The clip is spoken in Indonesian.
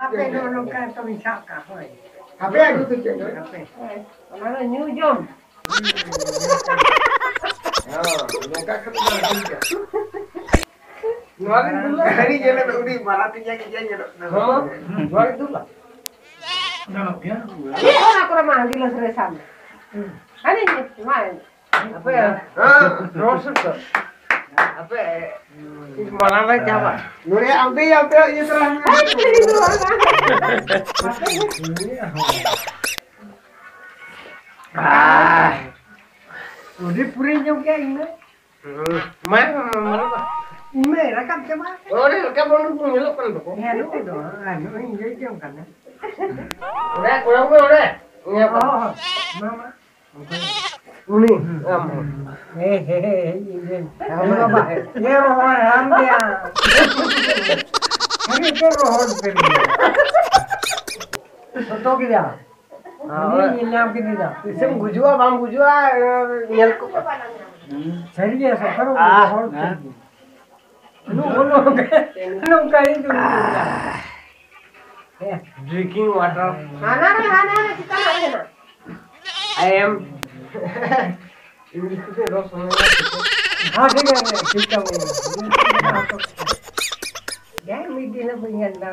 Apa dulu kan to bisa ka hoy. Apa aku tuh cek? Apa? Mana new jom. Ya, nggak ketemu lagi. Nuarin dulu. Hari jalan udah malah tinggal kerjanya. Nuarin dulu lah. Ini aku ramah gila seresan. Ada ni main. Apa ya? Rosak tuh. Apa? Malah nak jawab. Nuri ambil ini terang. Udah puri juga ini. Mana? Ini rakam coba. Oh, ini kamu nunggu nyeluk kan tuh. Ya lu dong. Anu ini jom kan. Udah, udah. Ngapa? Oh, mama. Ini. Ini. Apa? Ya rohon ham dia. Hari ke rohon pergi. तो क्या ini नाम के दिया इसमें गुजुआ बाम गुजुआ nyel को सही है सब करो और नो कहीं तो drinking water. खाना कितना है ना I am English से रोज सुनने हाँ ठीक है क्या मीटिंग में बंदा